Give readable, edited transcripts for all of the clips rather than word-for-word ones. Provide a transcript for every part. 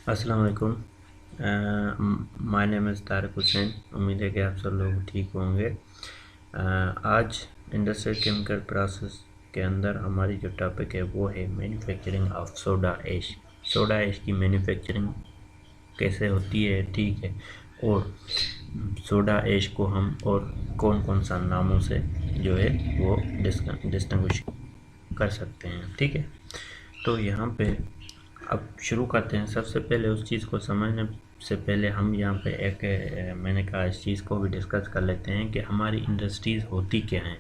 अस्सलाम वालेकुम। My name is Tariq Hussain. उम्मीद है कि आप सब लोग ठीक होंगे। आज इंडस्ट्रियल केमिकल प्रोसेस के अंदर हमारी जो टॉपिक है वो है manufacturing of soda ash. Soda ash की मैन्युफैक्चरिंग कैसे होती है, ठीक है, और सोडा ऐश को हम और कौन कौन सा नामों से जो है वो डिस्टिंग्विश कर सकते हैं, ठीक है। तो यहाँ पे अब शुरू करते हैं। सबसे पहले उस चीज़ को समझने से पहले हम यहाँ पे मैंने कहा इस चीज़ को भी डिस्कस कर लेते हैं कि हमारी इंडस्ट्रीज़ होती क्या हैं।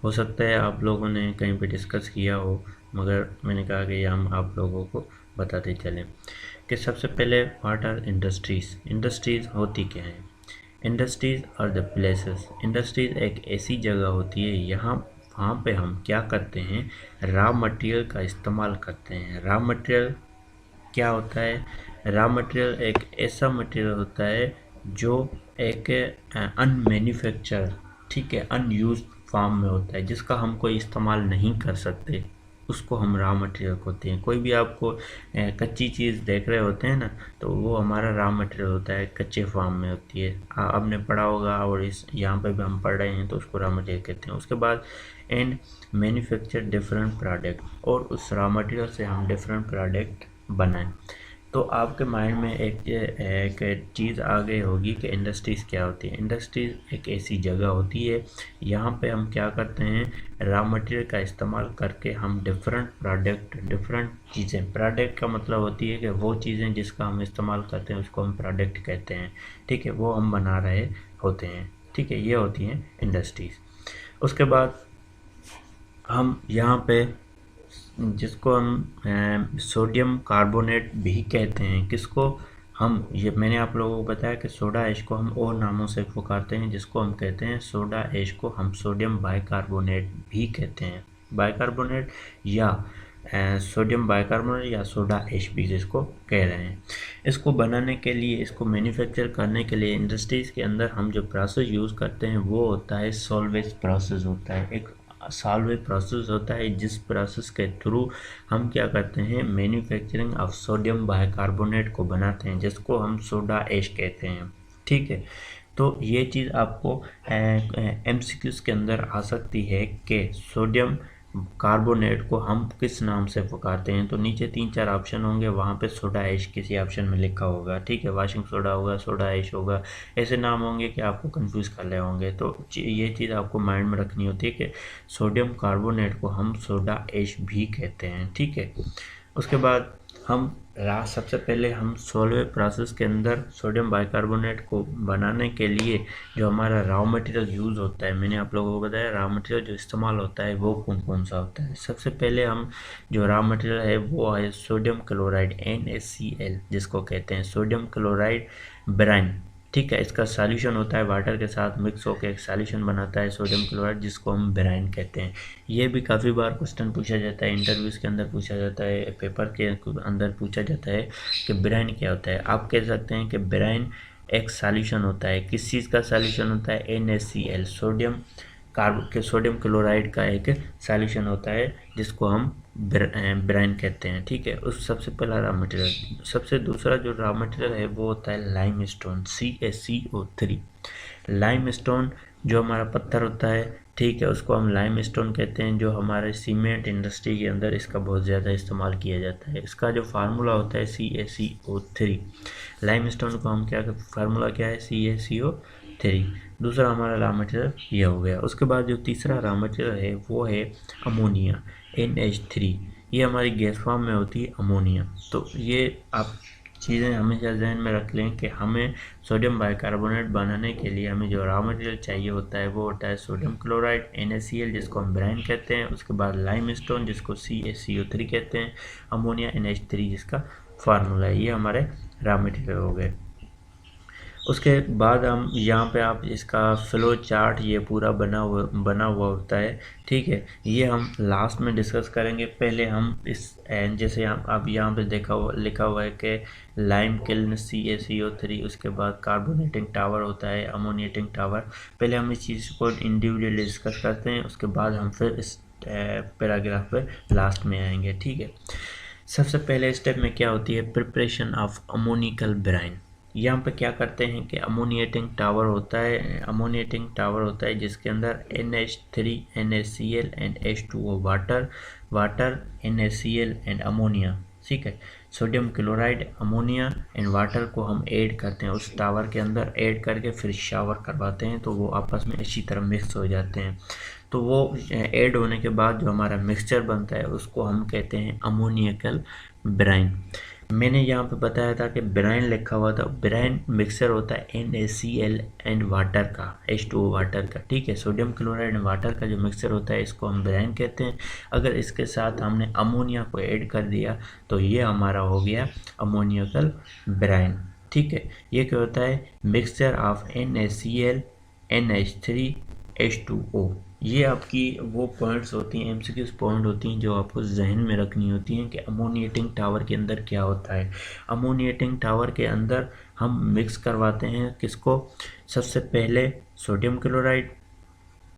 हो सकता है आप लोगों ने कहीं पे डिस्कस किया हो, मगर मैंने कहा कि हम आप लोगों को बताते चलें कि सबसे पहले व्हाट आर इंडस्ट्रीज़। इंडस्ट्रीज़ होती क्या हैं। Industries are the places. Industries एक ऐसी जगह होती है यहाँ वहाँ पे हम क्या करते हैं, रॉ मटेरियल का इस्तेमाल करते हैं। रॉ मटेरियल क्या होता है? रॉ मटेरियल एक ऐसा मटेरियल होता है जो एक अनमैन्युफैक्चर, ठीक है, अनयूज्ड फॉर्म में होता है, जिसका हम कोई इस्तेमाल नहीं कर सकते, उसको हम रॉ मटेरियल होते हैं। कोई भी आपको कच्ची चीज़ देख रहे होते हैं ना, तो वो हमारा रॉ मटेरियल होता है, कच्चे फॉर्म में होती है। आपने पढ़ा होगा और इस यहाँ पे भी हम पढ़ रहे हैं, तो उसको रॉ मटेरियल कहते हैं। उसके बाद एंड मैन्युफैक्चर डिफरेंट प्रोडक्ट, और उस रॉ मटेरियल से हम डिफरेंट प्रोडक्ट बनाएं। तो आपके माइंड में एक चीज़ आ गई होगी कि इंडस्ट्रीज़ क्या होती है। इंडस्ट्रीज़ एक ऐसी जगह होती है यहाँ पे हम क्या करते हैं, रॉ मटेरियल का इस्तेमाल करके हम डिफरेंट प्रोडक्ट, डिफरेंट चीज़ें, प्रोडक्ट का मतलब होती है कि वो चीज़ें जिसका हम इस्तेमाल करते हैं उसको हम प्रोडक्ट कहते हैं, ठीक है, वो हम बना रहे होते हैं, ठीक है। ये होती हैं इंडस्ट्रीज़। उसके बाद हम यहाँ पे जिसको हम सोडियम कार्बोनेट भी कहते हैं, किसको हम, ये मैंने आप लोगों को बताया कि सोडा ऐश को हम और नामों से पुकारते हैं, जिसको हम कहते हैं सोडा ऐश को हम सोडियम बाइकार्बोनेट भी कहते हैं। बाइकार्बोनेट या सोडियम बाइकार्बोनेट या सोडा ऐश भी जिसको कह रहे हैं। इसको बनाने के लिए, इसको मैन्युफैक्चर करने के लिए इंडस्ट्रीज़ के अंदर हम जो प्रोसेस यूज़ करते हैं वो होता है सॉल्वेज प्रोसेस होता है। एक सॉल्वेज प्रोसेस होता है जिस प्रोसेस के थ्रू हम क्या करते हैं, मैन्युफैक्चरिंग ऑफ सोडियम बाइकार्बोनेट को बनाते हैं, जिसको हम सोडा ऐश कहते हैं, ठीक है। तो ये चीज़ आपको एमसीक्यूज़ के अंदर आ सकती है कि सोडियम कार्बोनेट को हम किस नाम से पुकारते हैं। तो नीचे 3-4 ऑप्शन होंगे, वहाँ पे सोडा ऐश किसी ऑप्शन में लिखा होगा, ठीक है। वाशिंग सोडा होगा, सोडा ऐश होगा, ऐसे नाम होंगे कि आपको कंफ्यूज कर रहे होंगे। तो ये चीज़ आपको माइंड में रखनी होती है कि सोडियम कार्बोनेट को हम सोडा ऐश भी कहते हैं, ठीक है। उसके बाद हम सबसे पहले हम सॉल्वेज प्रोसेस के अंदर सोडियम बाइकार्बोनेट को बनाने के लिए जो हमारा रॉ मटेरियल यूज़ होता है, मैंने आप लोगों को बताया रॉ मटेरियल जो इस्तेमाल होता है वो कौन कौन सा होता है। सबसे पहले हम जो रॉ मटेरियल है वो है सोडियम क्लोराइड, NaCl, जिसको कहते हैं सोडियम क्लोराइड ब्राइन, ठीक है। इसका सॉल्यूशन होता है वाटर के साथ मिक्स होकर एक सॉल्यूशन बनाता है सोडियम क्लोराइड, जिसको हम ब्राइन कहते हैं। ये भी काफ़ी बार क्वेश्चन पूछा जाता है, इंटरव्यूज़ के अंदर पूछा जाता है, पेपर के अंदर पूछा जाता है कि ब्राइन क्या होता है। आप कह सकते हैं कि ब्राइन एक सॉल्यूशन होता है। किस चीज़ का सॉल्यूशन होता है? NaCl, सोडियम क्लोराइड का एक सॉल्यूशन होता है, जिसको हम ब्राइन कहते हैं, ठीक है। उस सबसे पहला रॉ मटेरियल। सबसे दूसरा जो रॉ मटेरियल है वो होता है लाइमस्टोन, CaCO3। लाइमस्टोन जो हमारा पत्थर होता है, ठीक है, उसको हम लाइमस्टोन कहते हैं, जो हमारे सीमेंट इंडस्ट्री के अंदर इसका बहुत ज़्यादा इस्तेमाल किया जाता है। इसका जो फार्मूला होता है CaCO3। लाइमस्टोन को हम क्या, फार्मूला क्या है? CaCO3। दूसरा हमारा रॉ मटेरियल ये हो गया। उसके बाद जो तीसरा रॉ मटेरियल है वो है अमोनिया, NH3। ये हमारी गैस फॉर्म में होती है अमोनिया। तो ये आप चीज़ें हमेशा जहन में रख लें कि हमें सोडियम बाइकार्बोनेट बनाने के लिए हमें जो रॉ मटेरियल चाहिए होता है वो होता है सोडियम क्लोराइड, NaCl, जिसको हम ब्राइन कहते हैं। उसके बाद लाइमस्टोन, जिसको CaCO3 कहते हैं। अमोनिया, NH3, जिसका फार्मूला है। ये हमारे रॉ मटेरियल हो गए। उसके बाद हम यहाँ पे आप इसका फ्लो चार्ट ये पूरा बना हुआ होता है, ठीक है। ये हम लास्ट में डिस्कस करेंगे। पहले हम इस जैसे आप यहाँ पे लिखा हुआ है कि लाइम किल्न CaCO3, उसके बाद कार्बोनेटिंग टावर होता है, अमोनिएटिंग टावर। पहले हम इस चीज़ को इंडिविजुअली डिस्कस करते हैं, उसके बाद हम फिर इस पैराग्राफ पे लास्ट में आएंगे, ठीक है। सबसे पहले स्टेप में क्या होती है, प्रिपरेशन ऑफ अमोनिकल ब्राइन। यहाँ पे क्या करते हैं कि अमोनिएटिंग टावर होता है जिसके अंदर NH3 NaCl and H2O water NaCl and ammonia, ठीक है, sodium chloride ammonia and water को हम ऐड करते हैं उस टावर के अंदर, ऐड करके फिर शावर करवाते हैं तो वो आपस में अच्छी तरह मिक्स हो जाते हैं। तो वो ऐड होने के बाद जो हमारा मिक्सचर बनता है उसको हम कहते हैं अमोनिकल ब्राइन। मैंने यहाँ पे बताया था कि ब्राइन लिखा हुआ था, ब्राइन मिक्सचर होता है NaCl एंड वाटर का, H2O वाटर का, ठीक है, सोडियम क्लोराइड एंड वाटर का जो मिक्सचर होता है इसको हम ब्राइन कहते हैं। अगर इसके साथ हमने अमोनिया को ऐड कर दिया तो ये हमारा हो गया अमोनिकल ब्राइन, ठीक है। ये क्या होता है, mixture of NaCl NH3 H2O। ये आपकी वो पॉइंट्स होती हैं, MCQs पॉइंट होती हैं जो आपको जहन में रखनी होती हैं कि अमोनिएटिंग टावर के अंदर क्या होता है। अमोनिएटिंग टावर के अंदर हम मिक्स करवाते हैं किसको, सबसे पहले sodium chloride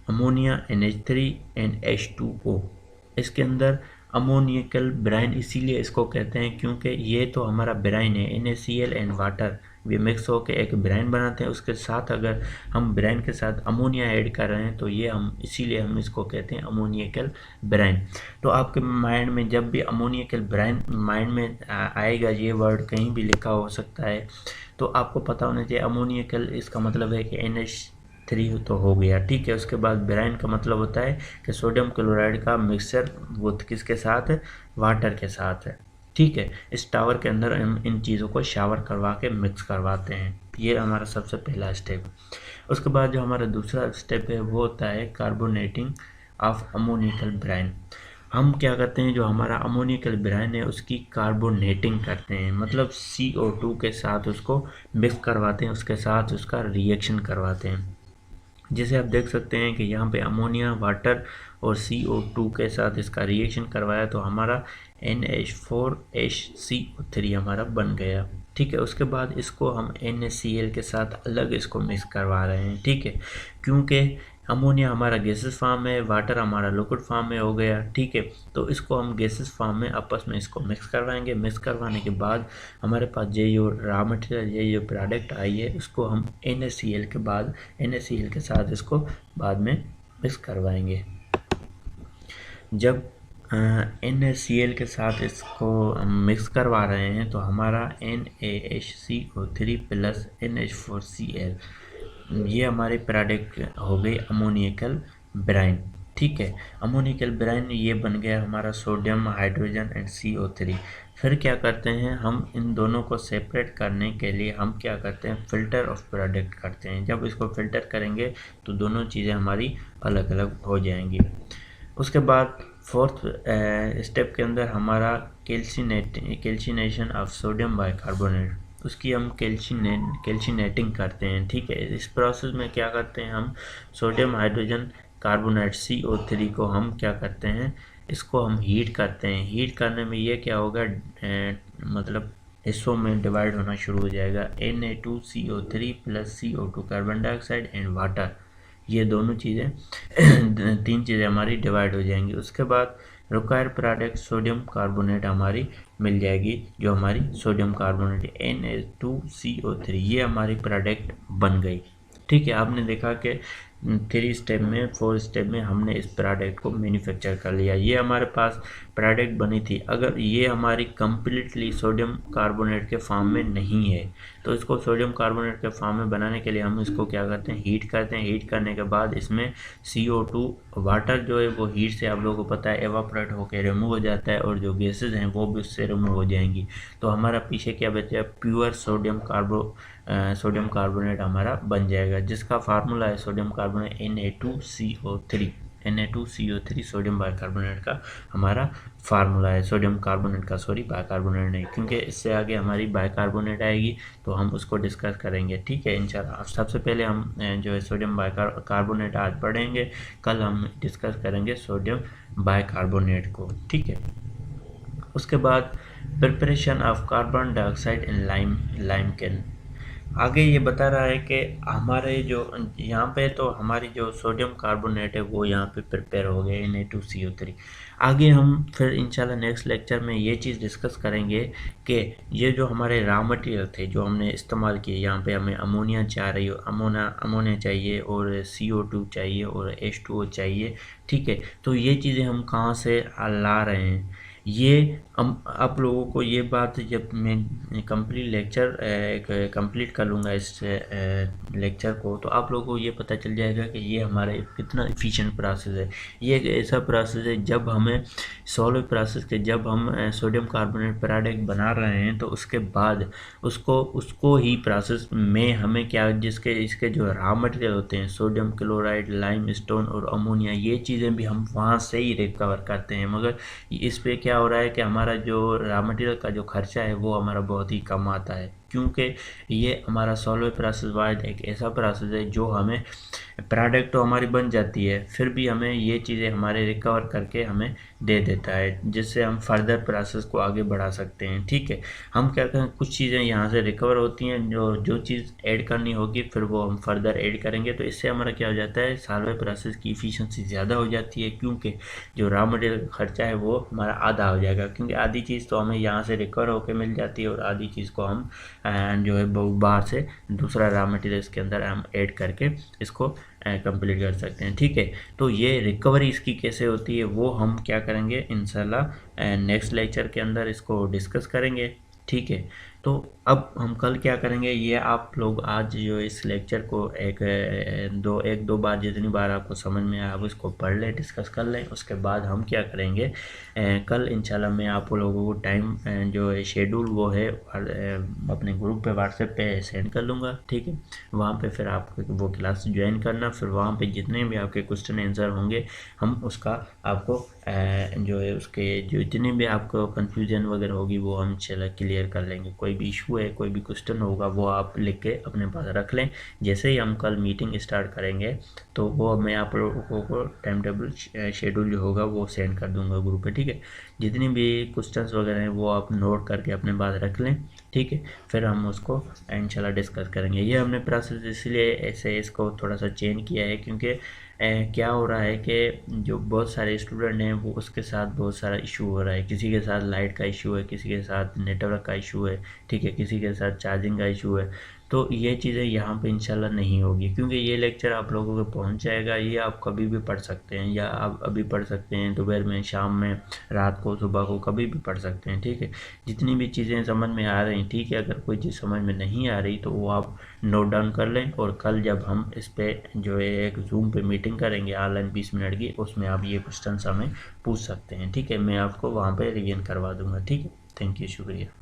ammonia NH3 and H2O। इसके अंदर अमोनिकल ब्राइन इसीलिए इसको कहते हैं क्योंकि ये तो हमारा ब्राइन है, NaCl एंड वाटर ये मिक्स होकर एक ब्राइन बनाते हैं। उसके साथ अगर हम ब्राइन के साथ अमोनिया ऐड कर रहे हैं तो ये हम इसीलिए हम इसको कहते हैं अमोनिकल ब्राइन। तो आपके माइंड में जब भी अमोनिकल ब्राइन माइंड में आएगा, ये वर्ड कहीं भी लिखा हो सकता है, तो आपको पता होना चाहिए अमोनिकल इसका मतलब है कि NH3 तो हो गया, ठीक है। उसके बाद ब्राइन का मतलब होता है कि सोडियम क्लोराइड का मिक्सचर, वो किसके साथ है, वाटर के साथ है, ठीक है। इस टावर के अंदर हम इन चीज़ों को शावर करवा के मिक्स करवाते हैं। ये हमारा सबसे पहला स्टेप। उसके बाद जो हमारा दूसरा स्टेप है वो होता है कार्बोनेटिंग ऑफ अमोनिकल ब्राइन। हम क्या करते हैं, जो हमारा अमोनिकल ब्राइन है उसकी कार्बोनेटिंग करते हैं, मतलब CO2 के साथ उसको मिक्स करवाते हैं, उसके साथ उसका रिएक्शन करवाते हैं। जैसे आप देख सकते हैं कि यहाँ पे अमोनिया, वाटर और CO2 के साथ इसका रिएक्शन करवाया तो हमारा NH4HCO3 हमारा बन गया, ठीक है। उसके बाद इसको हम NaCl के साथ अलग इसको मिक्स करवा रहे हैं, ठीक है, क्योंकि अमोनिया हमारा गैसेस फॉर्म है, वाटर हमारा लिक्विड फॉर्म में हो गया, ठीक है। तो इसको हम गैसेस फॉर्म में आपस में इसको मिक्स करवाएंगे। मिक्स करवाने के बाद हमारे पास ये जो रॉ मटेरियल, ये जो प्रोडक्ट आई है, उसको हम NaCl के साथ इसको बाद में मिक्स करवाएंगे। जब NaCl के साथ इसको हम मिक्स करवा रहे हैं तो हमारा NaHCO3 प्लस NH4Cl, ये हमारे प्रोडक्ट हो गई अमोनिकल ब्राइन, ठीक है। अमोनिकल ब्राइन ये बन गया हमारा सोडियम, हाइड्रोजन एंड CO3। फिर क्या करते हैं, हम इन दोनों को सेपरेट करने के लिए हम क्या करते हैं, फ़िल्टर ऑफ प्रोडक्ट करते हैं। जब इसको फ़िल्टर करेंगे तो दोनों चीज़ें हमारी अलग अलग हो जाएंगी। उसके बाद फोर्थ स्टेप के अंदर हमारा कैल्शिनेशन ऑफ सोडियम बाइकार्बोनेट, उसकी हम कैल्शिनेटिंग करते हैं, ठीक है। इस प्रोसेस में क्या करते हैं, हम सोडियम हाइड्रोजन कार्बोनेट CO3 को हम क्या करते हैं, इसको हम हीट करते हैं। हीट करने में ये क्या होगा, मतलब हिस्सों में डिवाइड होना शुरू हो जाएगा। Na2CO3 plus CO2 carbon dioxide and water, ये दोनों चीज़ें तीन चीज़ें हमारी डिवाइड हो जाएंगी। उसके बाद रिक्वायर्ड प्रोडक्ट सोडियम कार्बोनेट हमारी मिल जाएगी, जो हमारी सोडियम कार्बोनेट Na2CO3, ये हमारी प्रोडक्ट बन गई, ठीक है। आपने देखा कि 3 स्टेप में 4 स्टेप में हमने इस प्रोडक्ट को मैन्युफैक्चर कर लिया। ये हमारे पास प्रोडक्ट बनी थी। अगर ये हमारी कम्प्लीटली सोडियम कार्बोनेट के फॉर्म में नहीं है तो इसको सोडियम कार्बोनेट के फॉर्म में बनाने के लिए हम इसको क्या करते हैं, हीट करते हैं। हीट करने के बाद इसमें CO2 वाटर जो है वो हीट से आप लोगों को पता है एवापोरेट होकर रिमूव हो जाता है और जो गैसेज हैं वो भी उससे रिमूव हो जाएंगी। तो हमारा पीछे क्या बचा, प्योर सोडियम कार्बोनेट हमारा बन जाएगा, जिसका फार्मूला है sodium carbonate Na2CO3 sodium bicarbonate का हमारा फार्मूला है। सोडियम कार्बोनेट का, सॉरी बाइकार्बोनेट नहीं, क्योंकि इससे आगे हमारी बाइकार्बोनेट आएगी तो हम उसको डिस्कस करेंगे, ठीक है, इंशाल्लाह। सबसे पहले हम जो है सोडियम बाइकार्बोनेट आज पढ़ेंगे, कल हम डिस्कस करेंगे सोडियम बाइकार्बोनेट को, ठीक है। उसके बाद preparation of carbon dioxide in lime can. आगे ये बता रहा है कि हमारे जो यहाँ पे तो हमारी जो सोडियम कार्बोनेट है वो यहाँ पे प्रिपेयर हो गए Na2CO3। आगे हम फिर इंशाल्लाह नेक्स्ट लेक्चर में ये चीज़ डिस्कस करेंगे कि ये जो हमारे रॉ मटेरियल थे जो हमने इस्तेमाल किए, यहाँ पे हमें अमोनिया अमोनिया चाहिए और CO2 चाहिए और H2O चाहिए, ठीक है। तो ये चीज़ें हम कहाँ से ला रहे हैं, ये हम आप लोगों को ये बात जब मैं कंप्लीट लेक्चर कंप्लीट कर लूँगा इस लेक्चर को, तो आप लोगों को ये पता चल जाएगा कि ये हमारा कितना एफिशिएंट प्रोसेस है। ये एक ऐसा प्रोसेस है जब हमें सॉल्व प्रोसेस के जब हम सोडियम कार्बोनेट प्रोडक्ट बना रहे हैं तो उसके बाद उसको ही प्रोसेस में हमें क्या जिसके इसके जो रॉ मटेरियल होते हैं सोडियम क्लोराइड, लाइम स्टोन और अमोनिया, ये चीज़ें भी हम वहाँ से ही रिकवर करते हैं। मगर इस पे क्या हो रहा है कि हमारा जो रॉ मटेरियल का जो खर्चा है वो हमारा बहुत ही कम आता है, क्योंकि ये हमारा सॉल्व प्रोसेस वाइज एक ऐसा प्रोसेस है जो हमें प्रोडक्ट तो हमारी बन जाती है, फिर भी हमें ये चीज़ें हमारे रिकवर करके हमें दे देता है, जिससे हम फर्दर प्रोसेस को आगे बढ़ा सकते हैं, ठीक है। हम क्या करें, कुछ चीज़ें यहाँ से रिकवर होती हैं, जो चीज़ ऐड करनी होगी फिर वो हम फर्दर ऐड करेंगे, तो इससे हमारा क्या हो जाता है, सॉल्व प्रोसेस की इफ़िशियंसी ज़्यादा हो जाती है, क्योंकि जो रॉ मटेरियल का खर्चा है वो हमारा आधा हो जाएगा, क्योंकि आधी चीज़ तो हमें यहाँ से रिकवर होकर मिल जाती है और आधी चीज़ को हम जो है बाहर से दूसरा रॉ मटेरियल इसके अंदर हम ऐड करके इसको कंप्लीट कर सकते हैं, ठीक है। तो ये रिकवरी इसकी कैसे होती है वो हम क्या करेंगे इंशाल्लाह नेक्स्ट लेक्चर के अंदर इसको डिस्कस करेंगे, ठीक है। तो अब हम कल क्या करेंगे, ये आप लोग आज जो इस लेक्चर को एक दो बार जितनी बार आपको समझ में आए आप इसको पढ़ लें, डिस्कस कर लें। उसके बाद हम क्या करेंगे, कल इंशाल्लाह मैं आप लोगों को टाइम जो है शेड्यूल वो है अपने ग्रुप पे व्हाट्सएप पे सेंड कर लूँगा, ठीक है। वहाँ पे फिर आप वो क्लास ज्वाइन करना, फिर वहाँ पे जितने भी आपके क्वेश्चन आंसर होंगे हम उसका आपको जो है उसके जो जितने भी आपको कन्फ्यूजन वगैरह होगी वो हम इंशाल्लाह क्लियर कर लेंगे। कोई भी इशू है, कोई भी क्वेश्चन होगा वो आप लिख के अपने पास रख लें। जैसे ही हम कल मीटिंग स्टार्ट करेंगे तो वो मैं आप लोगों को टाइम टेबल शेड्यूल जो होगा वो सेंड कर दूंगा ग्रुप पे, ठीक है। जितनी भी क्वेश्चंस वगैरह हैं वो आप नोट करके अपने पास रख लें, ठीक है। फिर हम उसको इंशाल्लाह डिस्कस करेंगे। ये हमने प्रोसेस इसलिए ऐसे इसको थोड़ा सा चेंज किया है क्योंकि क्या हो रहा है कि जो बहुत सारे स्टूडेंट हैं वो उसके साथ बहुत सारा इशू हो रहा है। किसी के साथ लाइट का इशू है, किसी के साथ नेटवर्क का इशू है, ठीक है, किसी के साथ चार्जिंग का इशू है। तो ये चीज़ें यहाँ पे इंशाल्लाह नहीं होगी, क्योंकि ये लेक्चर आप लोगों को पहुँच जाएगा। ये आप कभी भी पढ़ सकते हैं, या आप अभी पढ़ सकते हैं, दोपहर में, शाम में, रात को, सुबह को, कभी भी पढ़ सकते हैं, ठीक है। जितनी भी चीज़ें समझ में आ रही, ठीक है। अगर कोई चीज़ समझ में नहीं आ रही तो वो आप नोट डाउन कर लें, और कल जब हम इस पर जो है एक जूम पे मीटिंग करेंगे ऑनलाइन 20 मिनट की, उसमें आप ये क्वेश्चन हमें पूछ सकते हैं, ठीक है। मैं आपको वहाँ पर रिवीजन करवा दूँगा, ठीक है। थैंक यू, शुक्रिया।